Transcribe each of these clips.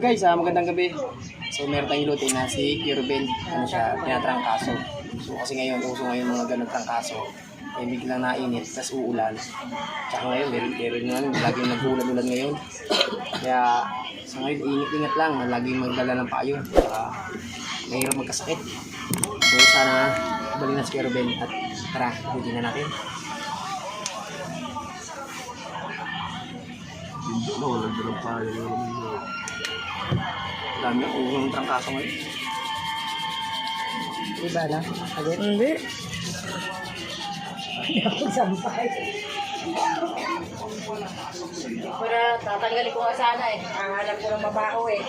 guys, magandang gabi. So meron tayong lutin na si Kirubel. Ano siya, tinatrangkaso. So kasi ngayon, uso ngayon mga ganun trangkaso. Eh biglang nainit, tapos uulan. Tsaka ngayon, meron nga, laging nag-uulan-ulan ngayon. Kaya sa ngayon, ingat-ingat lang. Laging magdala ng payo. Mahirap magkasakit. So sana balik na si Kirubel at tara, butin na natin. Wala dalang payo. Dami ako ng trangkaso ngayon. Diba na? Agad? Hindi. Hindi ako sampay. Para tatanggalin ko nga sana eh. Ang alam ko ng mabaho eh.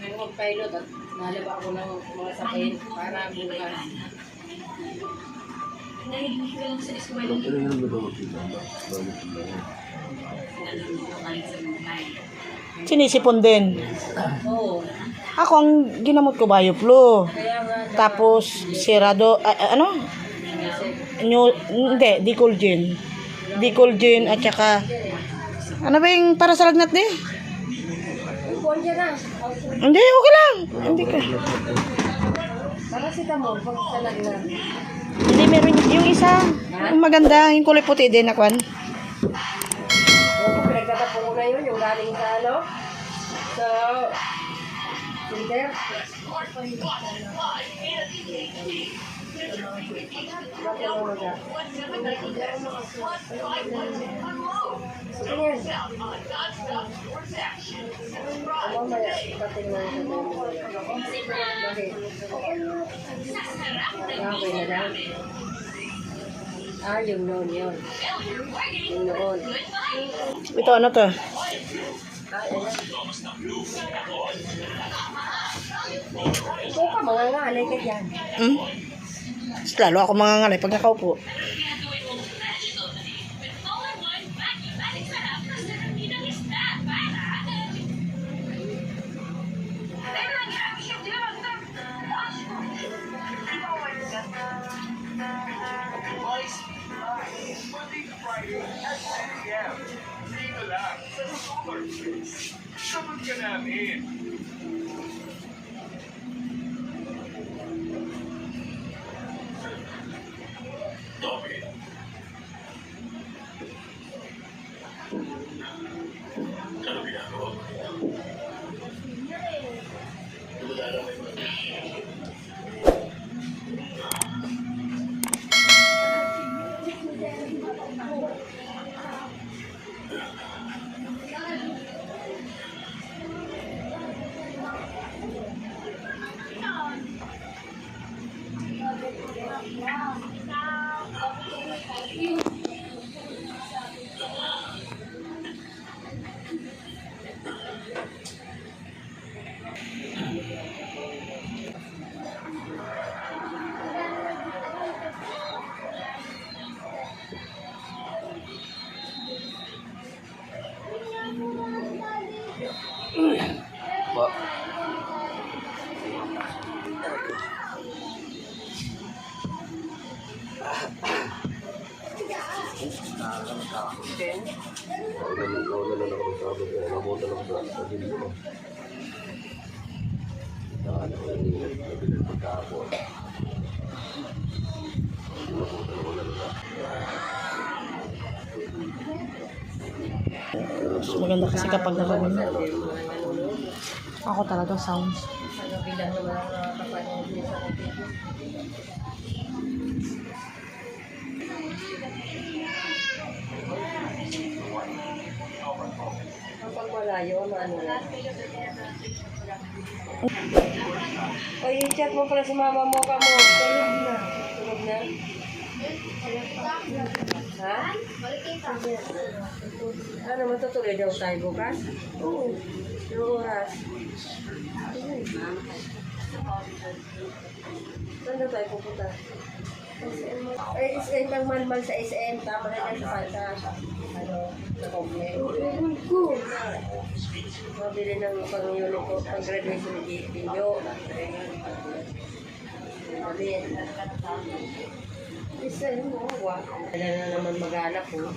Ngayon mag-pilot at nalaba ako ng mga sakin para bukas. Alam ko rin ang gano'n sila. Balik sila. Sinisipon din. Oo. Ako ang ginamot ko Bioflu. Kaya nga. Tapos Serado, hindi, Dicolgen. Dicolgen at saka ano ba yung para sa lagnat din? Ipon dyan na. Hindi, okay lang. Hindi ka. Para si Tamo, pag talag na. Hindi, meron yung isa. Yung maganda, yung kulay puti din na kwan. Yung pinagtatapon ko na yun, yung galing sa ano. So, filter. Bakit mo na? Sige yan. Mamaya, ipating na yung bakit? Okay na lang. Yung noon yun. Yung noon. Ito, ano to? Ikaw ka, mga ngalay ka dyan. Lalo ako mangangalay pag nakaupo. Sabot ka namin. Ba? Wala na ako sabi ko. Nabutan ako sa dili ko. Ano ko yung nabilis pagkakapon. Nabutan ako na. Mas maganda kasi kapag nakawin. Ako talaga sounds. Sa gabi lang naman ang kapanood niya sa computer. Kapag malayo, ano na. O, i-chat mo pala si mama mo ka mo. Tulog na. Tulog na. Ha? Ano, matutuloy daw tayo bukas? Oo. Yung oras. Saan daw tayo pupunta? Ay, SM ang manmal sa SM. Tama na yan sa palta. Ano, sa komple. Mabili ng pang-unit ko, pang-graduation ni Pinyo. Mabili. Isa yung mawa. Wala na naman mag-alap po.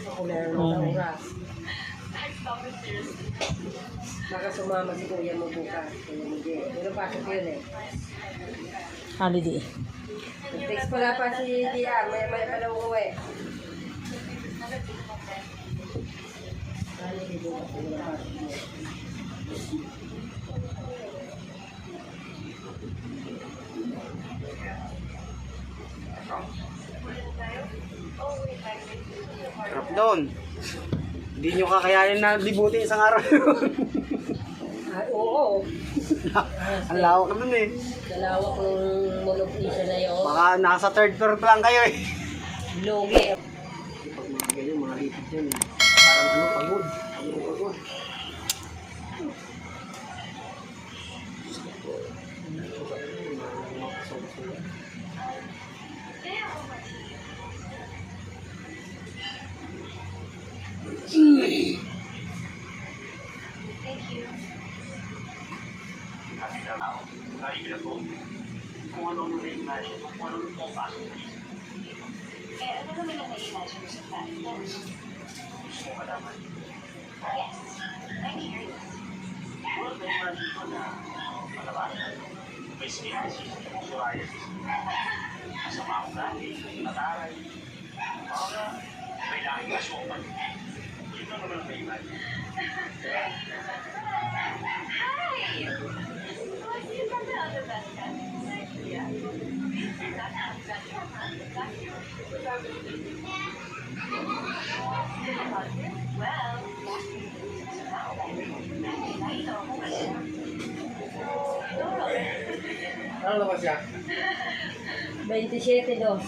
Ako na naman oras. Baka sumama si kuya mo bukas. Hindi. Pero pasok yun eh. Holiday. Text pala pa si DR. May pala uwi. Holiday bukas. Wala pasok yun. Sarap doon. Hindi nyo kakayanin na libutin isang araw. Ah, oo. Ang lawak naman eh. Dalawak ng monopolisa na yun. Baka nasa third floor pa lang kayo eh. Logi. Pag mga ganyan, mga lipid yan eh. Parang ano, pagod. Pagod. Ano labas siya? 27 dos.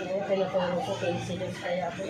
Kaya pinatulong ko 15 dos kaya ako.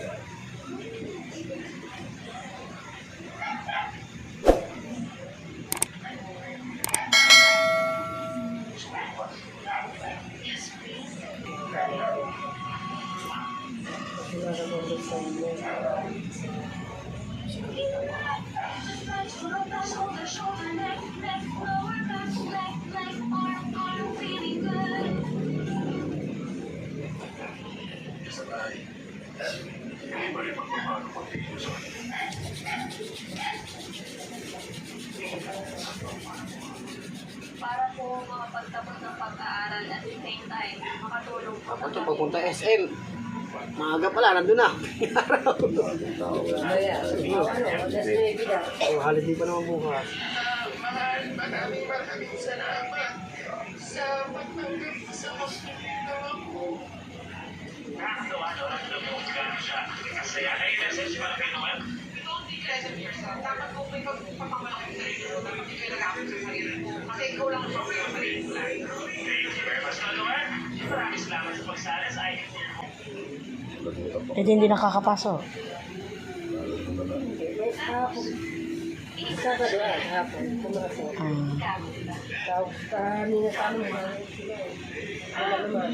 Para po makapagtapos ng pag-aaral at the same time, makatulong po Ako ito, pagpunta SM. Maaga pala, nandun na. Kaya, ano, alas 9 na. Oh, holiday pa naman bukas. Maraming salamat sa pagtanggap sa hospital ko. Kaya ay message para kayo naman. Don't be pleasant yourself. Dapat po may pagpapamalaki sa iyo. Dapat hindi kayo nagkakit sa sarili. Kasi ikaw lang ang pagpapamalaki sa sarili. Thank you very much, Manuel. Maraming salamat sa pagsala sa akin. Eh, hindi nakakapasok. Hapon. Sabado ay hapon. Pumasok. Tapos kanina sa amin, mga sila eh. Wala naman.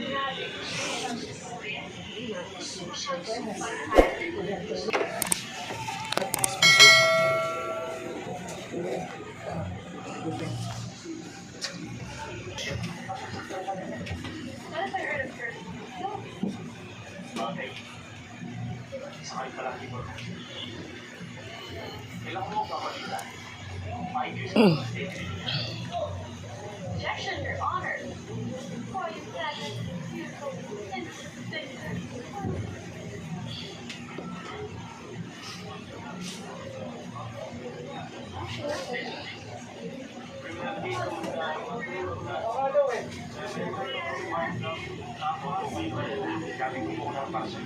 Okay. Sakay pala dito. Kailangan mo kapalitan. 5 years ago. Objection, Your Honor. For you said beautiful Gabi ko muna ang pasok.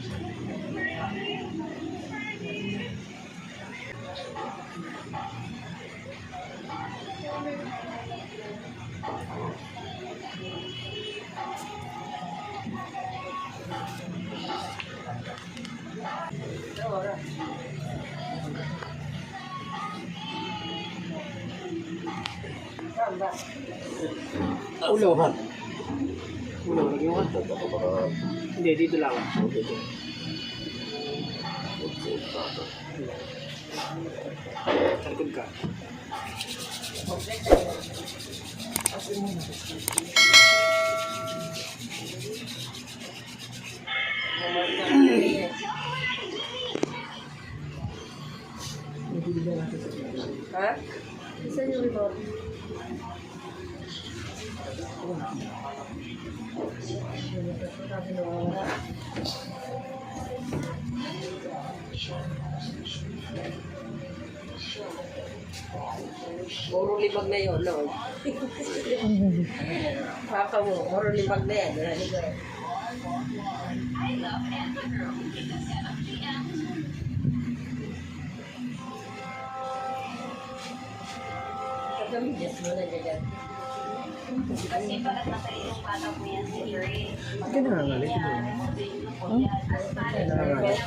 Samba. Ulo. Ulo, lagyan mo ka. Baka baka Hindi, dito lang. Dito. Sa likod ka. Ha? Isa yung remote. Puro libag na yun, Lord. Papa mo, puro libag na yan. Wala libag. Pagkamidyas mo na dyan. Kasi pag nasa yung bata po yan, security. Hindi na nga, ito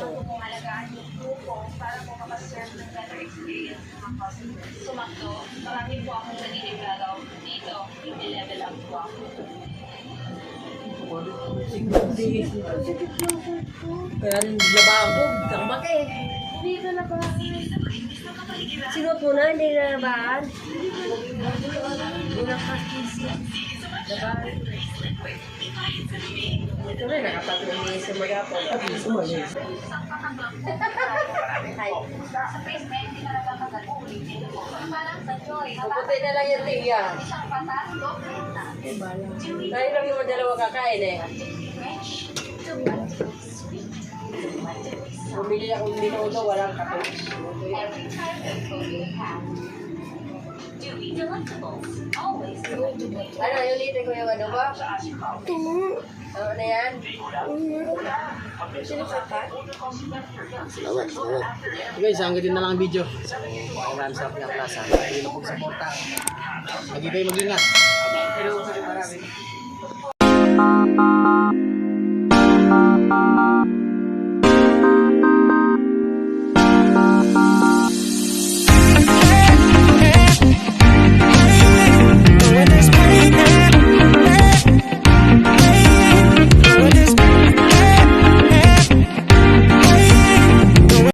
mo. Malagaan yung grupo para po makaserve ng better experience ng mga customers. Sumakto, marami po akong naniniwagaw dito, i-level up po ako. Kaya rin labahan ko, kamak eh. Dito na ba? Sinuot mo na, hindi na labahan. Hindi na kakisi. Labahan. Ito rin, nakapagod ni sa magapo. Sumalis. Sa basement, hindi na nagkakagal. Dito po. Parang sa Joy. Puputi na lang yung tiya. Isang patas, doble na. Tayo lang yung dalawa kakain eh. Bumili akong minuto, walang kape. Every time they go to the path. To be delectable. Always delectable. Ano, yung lite ko yung ano ba? Ano na yan? Sino ka pa? Salamat, salamat. Okay guys, hanggang din na lang ang video. So, maraming sarap ng klasa. Hindi na pong suporta. Lagi kayo mag-ingat. Pero marami.